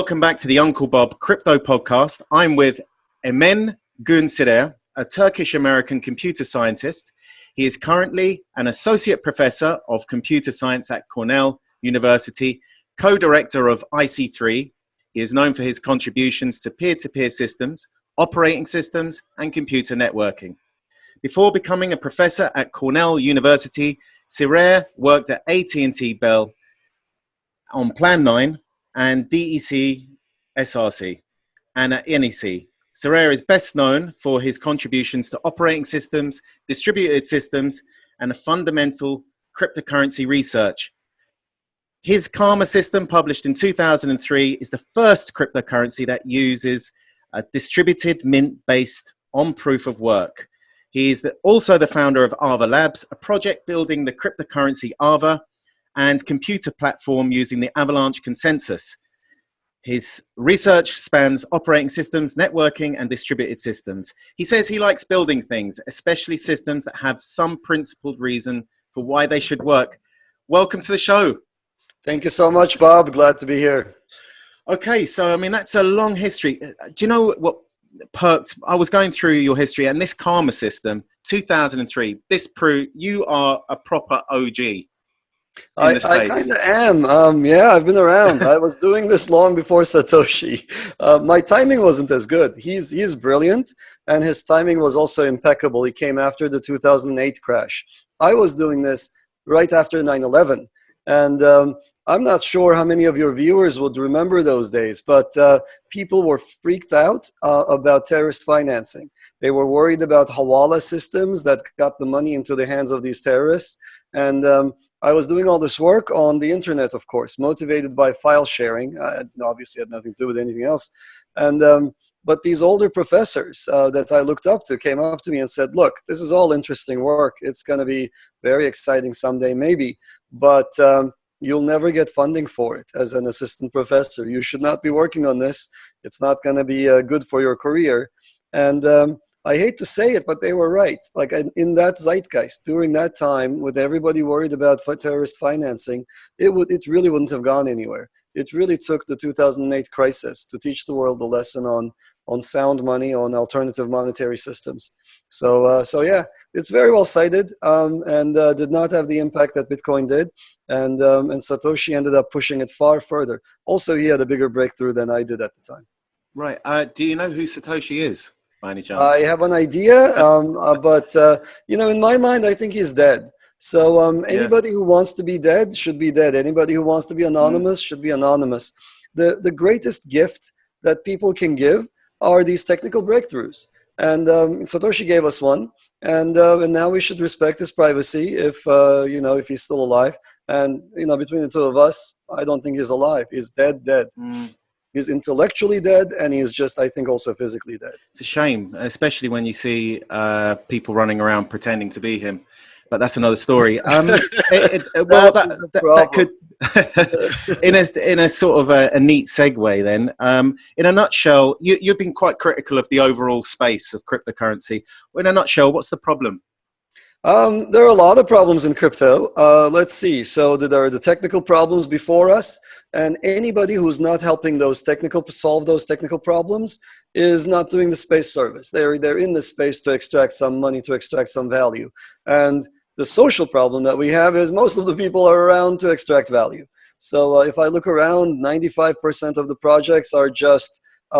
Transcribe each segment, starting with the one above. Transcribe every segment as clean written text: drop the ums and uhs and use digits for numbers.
Welcome back to the Uncle Bob Crypto Podcast. I'm with Emin Gün Sirer, a Turkish-American computer scientist. He is currently an associate professor of computer science at Cornell University, co-director of IC3. He is known for his contributions to peer-to-peer systems, operating systems, and computer networking. Before becoming a professor at Cornell University, Sirer worked at AT&T Bell on Plan 9 and DEC SRC and at NEC. Sirer is best known for his contributions to operating systems, distributed systems, and fundamental cryptocurrency research. His Karma system, published in 2003, is the first cryptocurrency that uses a distributed mint based on proof of work. He is also the founder of AVA Labs, a project building the cryptocurrency AVA and computer platform using the Avalanche consensus. His research spans operating systems, networking, and distributed systems. He says he likes building things, especially systems that have some principled reason for why they should work. Welcome to the show. Thank you so much, Bob. Glad to be here. Okay, so I mean, that's a long history. Do you know what perked? I was going through your history, and this Karma system, 2003, this proved you are a proper OG. I kind of am. Yeah, I've been around. I was doing this long before Satoshi. My timing wasn't as good. He's brilliant, and his timing was also impeccable. He came after the 2008 crash. I was doing this right after 9/11, and I'm not sure how many of your viewers would remember those days, but people were freaked out about terrorist financing. They were worried about Hawala systems that got the money into the hands of these terrorists, and I was doing all this work on the internet, of course, motivated by file sharing. Obviously, had nothing to do with anything else. And but these older professors that I looked up to came up to me and said, "Look, this is all interesting work. It's going to be very exciting someday, maybe, but you'll never get funding for it as an assistant professor. You should not be working on this. It's not going to be good for your career." And I hate to say it, but they were right. Like in that zeitgeist, during that time, with everybody worried about terrorist financing, it really wouldn't have gone anywhere. It really took the 2008 crisis to teach the world a lesson on sound money, on alternative monetary systems. So yeah, it's very well cited, and did not have the impact that Bitcoin did. And Satoshi ended up pushing it far further. Also, he had a bigger breakthrough than I did at the time. Right. Do you know who Satoshi is? By any chance? I have an idea, but in my mind, I think he's dead. So anybody who wants to be dead should be dead. Anybody who wants to be anonymous should be anonymous. The greatest gift that people can give are these technical breakthroughs, and Satoshi gave us one, and now we should respect his privacy if he's still alive. And between the two of us, I don't think he's alive. He's dead. He's intellectually dead, and he's just, I think, also physically dead. It's a shame, especially when you see people running around pretending to be him. But that's another story. That could, in a sort of a neat segue then, in a nutshell, you've been quite critical of the overall space of cryptocurrency. In a nutshell, what's the problem? There are a lot of problems in crypto. Let's see. So there are the technical problems before us, and anybody who's not helping solve those technical problems is not doing the space service. They're in the space to extract some money, to extract some value. And the social problem that we have is most of the people are around to extract value. So if I look around, 95% of the projects are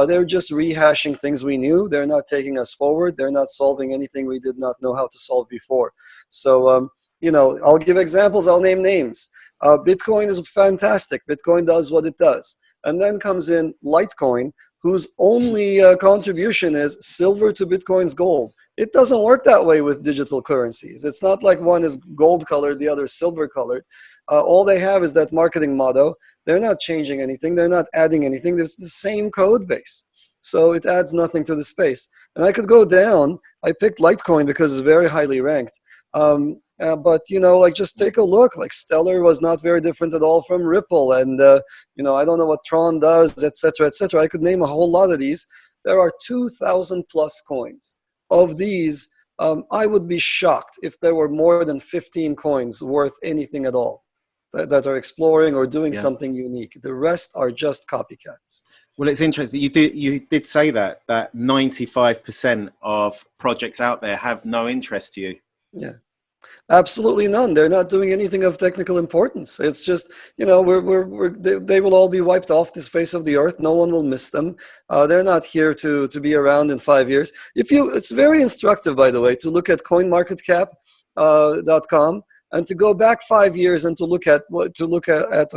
they're just rehashing things we knew. They're not taking us forward. They're not solving anything we did not know how to solve before. So, I'll give examples. I'll name names. Bitcoin is fantastic. Bitcoin does what it does. And then comes in Litecoin, whose only contribution is silver to Bitcoin's gold. It doesn't work that way with digital currencies. It's not like one is gold colored, the other is silver colored. All they have is that marketing motto. They're not changing anything. They're not adding anything. There's the same code base. So it adds nothing to the space. And I could go down. I picked Litecoin because it's very highly ranked. But, just take a look. Like Stellar was not very different at all from Ripple. And, I don't know what Tron does, et cetera, et cetera. I could name a whole lot of these. There are 2,000 plus coins. Of these, I would be shocked if there were more than 15 coins worth anything at all. that are exploring or doing Yeah. something unique. The rest are just copycats. Well, it's interesting. You did say that 95% of projects out there have no interest to you. Yeah. Absolutely none. They're not doing anything of technical importance. It's just, they will all be wiped off this face of the earth. No one will miss them. They're not here to be around in 5 years. It's very instructive, by the way, to look at coinmarketcap.com and to go back 5 years and to look at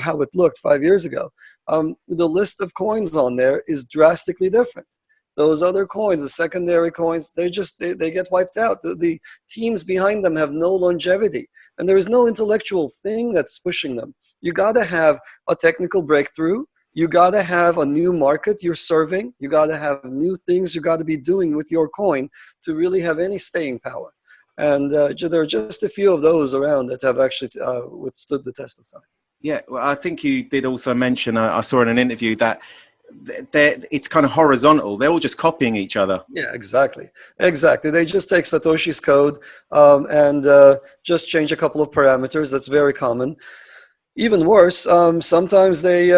how it looked 5 years ago. The list of coins on there is drastically different. Those other coins, the secondary coins, they get wiped out. The teams behind them have no longevity, and there is no intellectual thing that's pushing them. You got to have a technical breakthrough. You got to have a new market you're serving. You got to have new things you got to be doing with your coin to really have any staying power. And there are just a few of those around that have actually withstood the test of time. Yeah, well, I think you did also mention, I saw in an interview that it's kind of horizontal. They're all just copying each other. Yeah, exactly. They just take Satoshi's code and just change a couple of parameters. That's very common. Even worse, sometimes they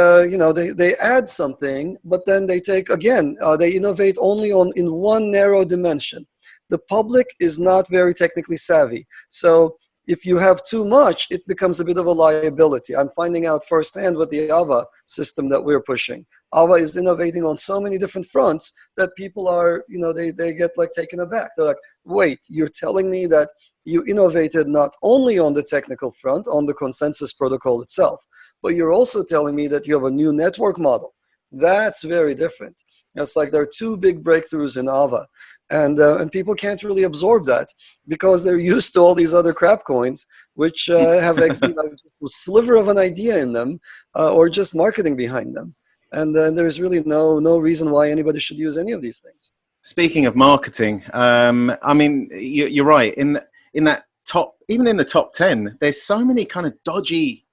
add something, but then they they innovate only in one narrow dimension. The public is not very technically savvy, so if you have too much, it becomes a bit of a liability. I'm finding out firsthand with the AVA system that we're pushing. AVA is innovating on so many different fronts that people are, they get like taken aback. They're like, wait, you're telling me that you innovated not only on the technical front, on the consensus protocol itself, but you're also telling me that you have a new network model. That's very different. It's like there are two big breakthroughs in AVA. And people can't really absorb that because they're used to all these other crap coins, which have just a sliver of an idea in them or just marketing behind them. And then there's really no reason why anybody should use any of these things. Speaking of marketing, I mean, you're right. In that top, even in the top 10, there's so many kind of dodgy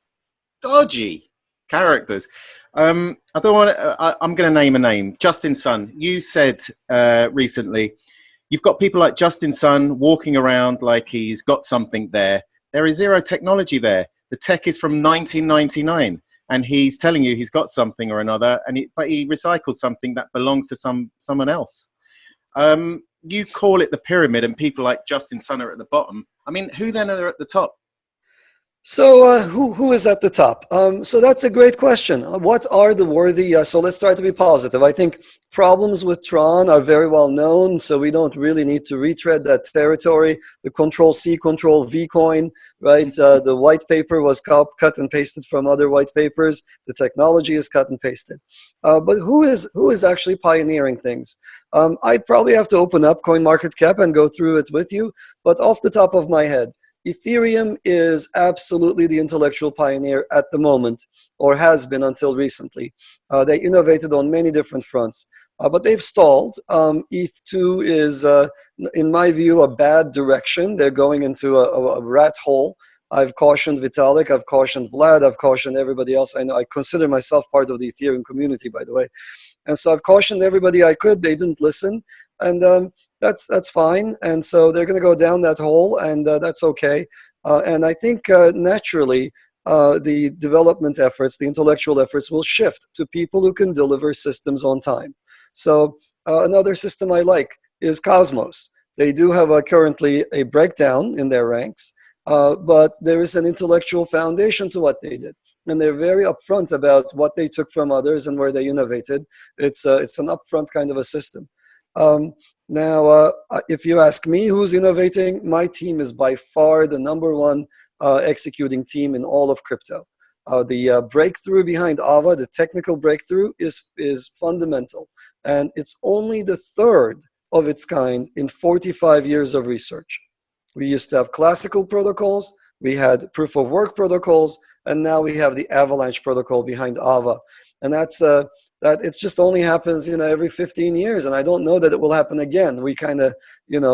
characters. I don't want to, I'm going to name a name. Justin Sun. You said recently, you've got people like Justin Sun walking around like he's got something there. There is zero technology there. The tech is from 1999, and he's telling you he's got something or another, but he recycled something that belongs to someone else. You call it the pyramid, and people like Justin Sun are at the bottom. I mean, who then are at the top? So who is at the top? So that's a great question. What are the worthy? So let's try to be positive. I think problems with Tron are very well known, so we don't really need to retread that territory. The Control-C, Control-V coin, right? The white paper was cut and pasted from other white papers. The technology is cut and pasted. But who is actually pioneering things? I'd probably have to open up CoinMarketCap and go through it with you, but off the top of my head, Ethereum is absolutely the intellectual pioneer at the moment, or has been until recently. They innovated on many different fronts, but they've stalled. ETH2 is, in my view, a bad direction. They're going into a rat hole. I've cautioned Vitalik, I've cautioned Vlad, I've cautioned everybody else. I know I consider myself part of the Ethereum community, by the way. And so I've cautioned everybody I could. They didn't listen. And that's fine. And so they're going to go down that hole, and that's okay. And I think naturally the development efforts, the intellectual efforts will shift to people who can deliver systems on time. So another system I like is Cosmos. They do have currently a breakdown in their ranks, but there is an intellectual foundation to what they did. And they're very upfront about what they took from others and where they innovated. It's an upfront kind of a system. Now, if you ask me who's innovating, my team is by far the #1 executing team in all of crypto. The breakthrough behind AVA, the technical breakthrough, is fundamental. And it's only the third of its kind in 45 years of research. We used to have classical protocols, we had proof of work protocols, and now we have the Avalanche protocol behind AVA. And that's that it just only happens, every 15 years, and I don't know that it will happen again. We kind of,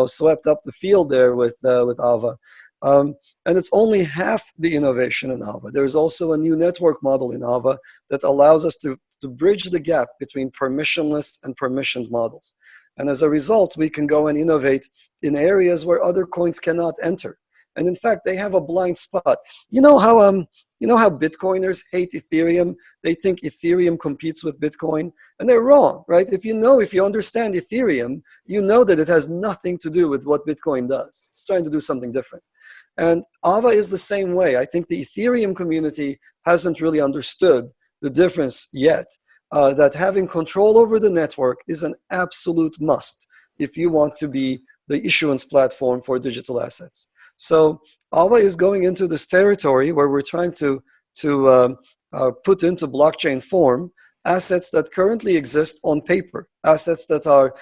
swept up the field there with AVA. And it's only half the innovation in AVA. There's also a new network model in AVA that allows us to bridge the gap between permissionless and permissioned models. And as a result, we can go and innovate in areas where other coins cannot enter. And in fact, they have a blind spot. You know how You know how Bitcoiners hate Ethereum? They think Ethereum competes with Bitcoin, and they're wrong, right? If you understand Ethereum, you know that it has nothing to do with what Bitcoin does. It's trying to do something different. And AVA is the same way. I think the Ethereum community hasn't really understood the difference yet, that having control over the network is an absolute must if you want to be the issuance platform for digital assets. So AVA is going into this territory where we're trying to put into blockchain form assets that currently exist on paper, assets that are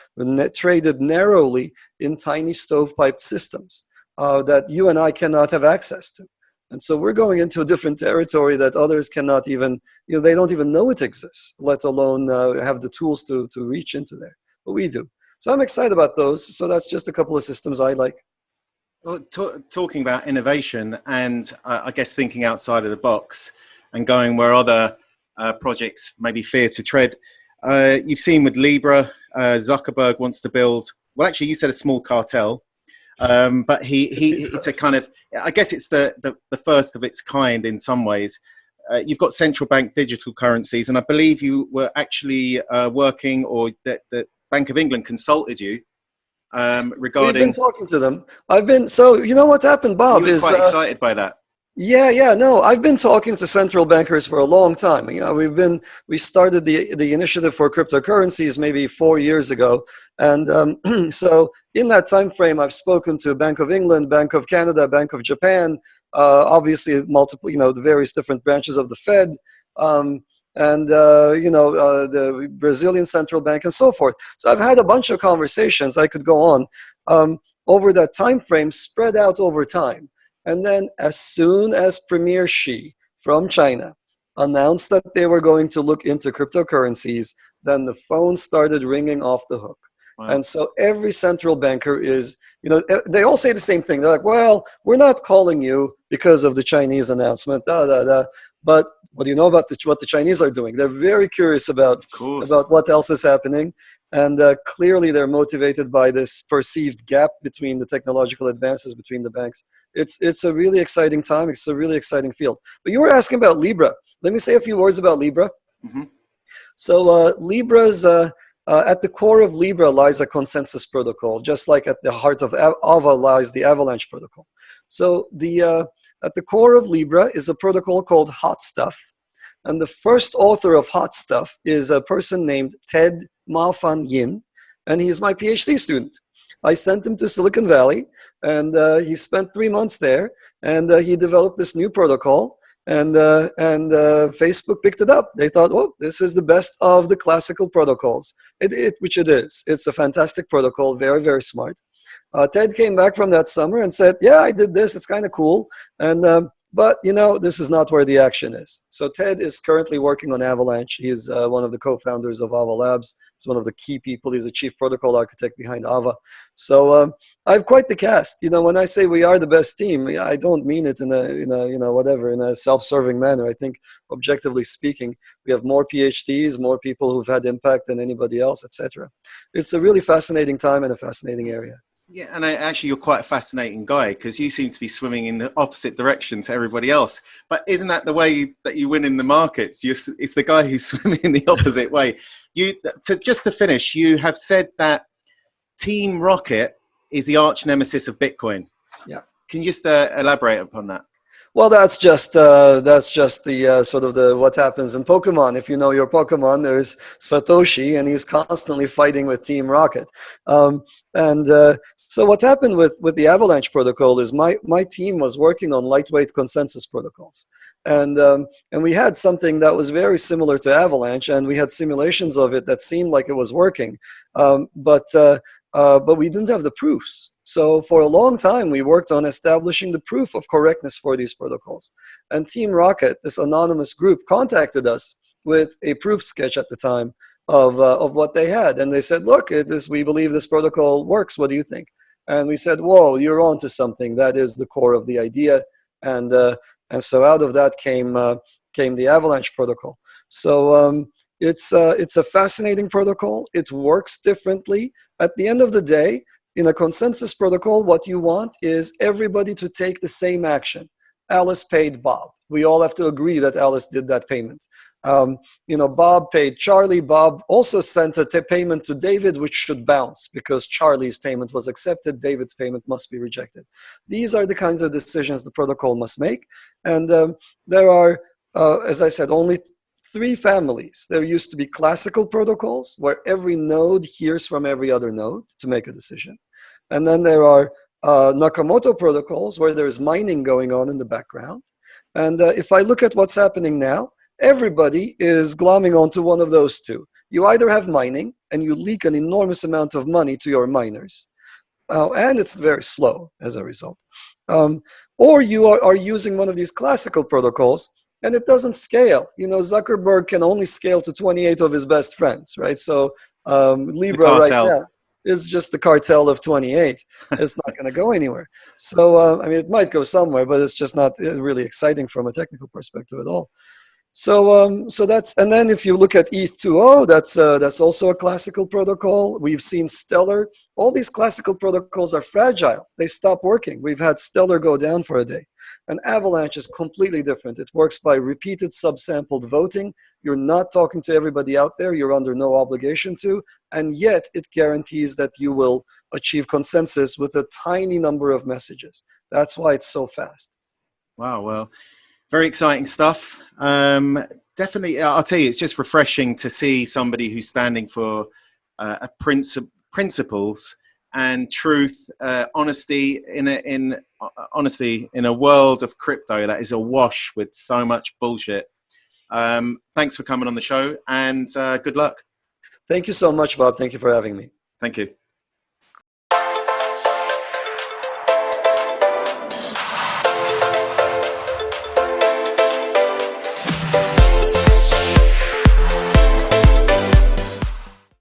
traded narrowly in tiny stovepiped systems that you and I cannot have access to. And so we're going into a different territory that others cannot even, they don't even know it exists, let alone have the tools to reach into there. But we do. So I'm excited about those. So that's just a couple of systems I like. Well, talking about innovation and I guess thinking outside of the box and going where other projects maybe fear to tread. You've seen with Libra, Zuckerberg wants to build, well, actually you said a small cartel. But it's a kind of, I guess it's the first of its kind in some ways. You've got central bank digital currencies, and I believe you were actually working, or that the Bank of England consulted you regarding. We've been talking to them. So you know what's happened, Bob, you were quite excited by that. Yeah, no, I've been talking to central bankers for a long time. We started the initiative for cryptocurrencies maybe 4 years ago. And so in that time frame, I've spoken to Bank of England, Bank of Canada, Bank of Japan, obviously multiple, the various different branches of the Fed, the Brazilian central bank and so forth. So I've had a bunch of conversations. I could go on over that time frame, spread out over time. And then as soon as Premier Xi from China announced that they were going to look into cryptocurrencies, then the phone started ringing off the hook. Wow. And so every central banker is, they all say the same thing. They're like, well, we're not calling you because of the Chinese announcement, But what do you know about what the Chinese are doing? They're very curious about what else is happening. And clearly they're motivated by this perceived gap between the technological advances between the banks. It's a really exciting time. It's a really exciting field. But you were asking about Libra. Let me say a few words about Libra. Mm-hmm. So Libra's, at the core of Libra lies a consensus protocol, just like at the heart of AVA lies the Avalanche protocol. So at the core of Libra is a protocol called Hot Stuff. And the first author of Hot Stuff is a person named Ted Ma-Fan Yin, and he's my PhD student. I sent him to Silicon Valley, and he spent 3 months there, and he developed this new protocol, and Facebook picked it up. They thought, well, this is the best of the classical protocols, which it is. It's a fantastic protocol, very, very smart. Ted came back from that summer and said, yeah, I did this. It's kind of cool. But, this is not where the action is. So Ted is currently working on Avalanche. He's one of the co-founders of AVA Labs. He's one of the key people. He's a chief protocol architect behind AVA. So I have quite the cast. When I say we are the best team, I don't mean it in a self-serving manner. I think, objectively speaking, we have more PhDs, more people who've had impact than anybody else, etc. It's a really fascinating time and a fascinating area. Yeah, and actually you're quite a fascinating guy because you seem to be swimming in the opposite direction to everybody else. But isn't that the way that you win in the markets? It's the guy who's swimming in the opposite way. Just to finish, you have said that Team Rocket is the arch nemesis of Bitcoin. Yeah. Can you just elaborate upon that? Well, that's just the sort of what happens in Pokemon. If you know your Pokemon, there's Satoshi, and he's constantly fighting with Team Rocket. So what happened with the Avalanche protocol is my team was working on lightweight consensus protocols, and we had something that was very similar to Avalanche, and we had simulations of it that seemed like it was working, but we didn't have the proofs. So for a long time, we worked on establishing the proof of correctness for these protocols. And Team Rocket, this anonymous group, contacted us with a proof sketch at the time of what they had. And they said, look, we believe this protocol works. What do you think? And we said, whoa, you're onto something. That is the core of the idea. And so out of that came the Avalanche protocol. So it's a fascinating protocol. It works differently. At the end of the day, in a consensus protocol, what you want is everybody to take the same action. Alice paid Bob. We all have to agree that Alice did that payment. Bob paid Charlie. Bob also sent a payment to David, which should bounce because Charlie's payment was accepted. David's payment must be rejected. These are the kinds of decisions the protocol must make. And there are, as I said, only 3 families. There used to be classical protocols where every node hears from every other node to make a decision. And then there are Nakamoto protocols where there's mining going on in the background. And if I look at what's happening now, everybody is glomming onto one of those 2. You either have mining and you leak an enormous amount of money to your miners, and it's very slow as a result. Or you are using one of these classical protocols and it doesn't scale. Zuckerberg can only scale to 28 of his best friends, right? So Libra right now is just the cartel of 28. It's not going to go anywhere. So, it might go somewhere, but it's just not really exciting from a technical perspective at all. So that's, and then if you look at ETH 2.0, that's also a classical protocol. We've seen Stellar. All these classical protocols are fragile. They stop working. We've had Stellar go down for a day. And Avalanche is completely different. It works by repeated subsampled voting. You're not talking to everybody out there. You're under no obligation to. And yet it guarantees that you will achieve consensus with a tiny number of messages. That's why it's so fast. Wow, well, very exciting stuff. Definitely, I'll tell you, it's just refreshing to see somebody who's standing for principles and truth, honesty in a world of crypto that is awash with so much bullshit. Thanks for coming on the show, and good luck. Thank you so much, Bob. Thank you for having me. Thank you.